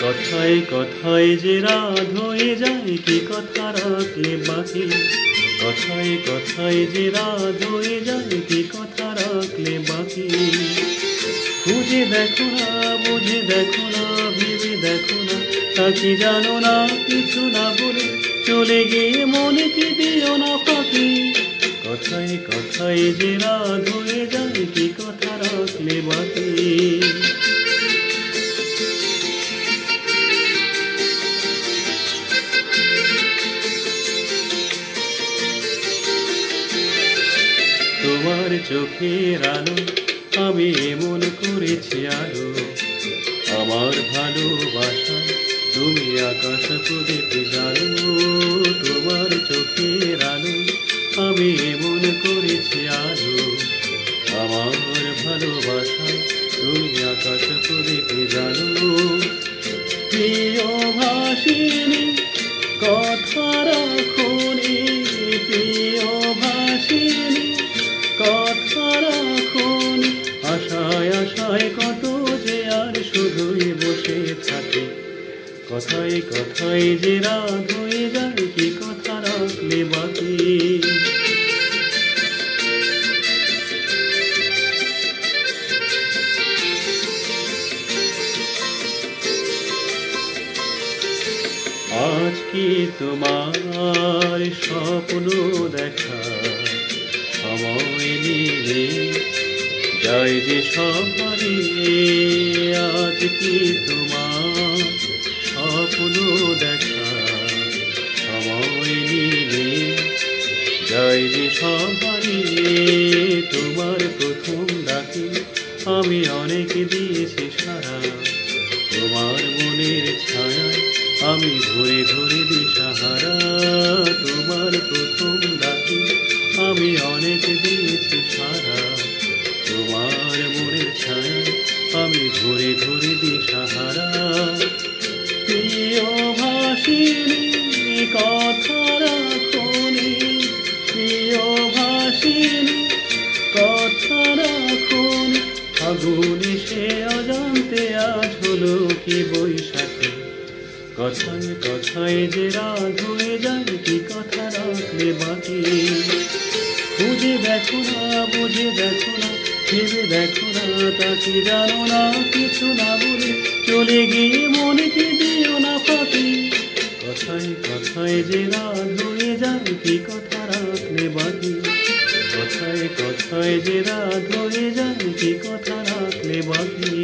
কথায় কথায় যে রাত হয়ে যায় কি কথা রাখলে বাকি। কথায় কথায় যে রাত হয়ে যায় কি কথা রাখলে বাকি। খুঁজে দেখো না, বুঝে দেখো না, ভেবে দেখো না, তা কি জানো না কিছু না বলে চলে গিয়ে মনে কি দিও না ফাঁকি। কথায় কথায় যে রাত হয়ে যায় কি কথা রাখলে বাকি। তোমার চোখের আলো আমি এমন করেছি আলো, আমার ভালোবাসা তুমি আকাশ প্রদীপ জানো। তোমার চোখের আলো আমি এমন করেছি আলো, আমার ভালোবাসা তুমি আকাশ প্রদীপ জানো। প্রিয় ভাসিনী কথা রাখোনি, প্রিয় ভাসিনী কথা রাখোনি। আশায় আশায় কত যে আর শুধুই বসে থাকে। কথায় কথায় যে রাত হয়ে যায় কি কথা রাখলে বাকি। আজ কি তোমার স্বপ্ন দেখা সময় নিয়ে যায় যে সব হারিয়ে। আজ কি তোমার স্বপ্ন দেখা সময় নিয়ে যায় যে সব হারিয়ে। তোমার প্রথম ডাকে আমি অনেক দিয়েছি সারা, তোমার মনের ছায়া আমি ঘুরে ঘুরে দিশাহারা। তোমার প্রথম ডাকে আমি অনেক দিয়েছি সারা, তোমার মনের ছায়া আমি ঘুরে ঘুরে দিশাহারা। প্রিয় ভাসিনী কথা রাখোনি, প্রিয় ভাসিনী কথা রাখোনি। আগুনে সে অজান্তে আজ হলো কি বৈশাখী। কথায় কথায় যে রাত হয়ে যায় কি কথা রাখলে বাকি। খুঁজে দেখো না, বুঝে দেখো না, ভেবে দেখো না, তা কি জানো না কিছু না বলে চলে গিয়ে মনে কি দিও না ফাঁকি। কথায় কথায় যে রাত হয়ে যায় কি কথা রাখলে বাকি। কথায় কথায় যে রাত হয়ে যায় কি কথা রাখলে বাকি।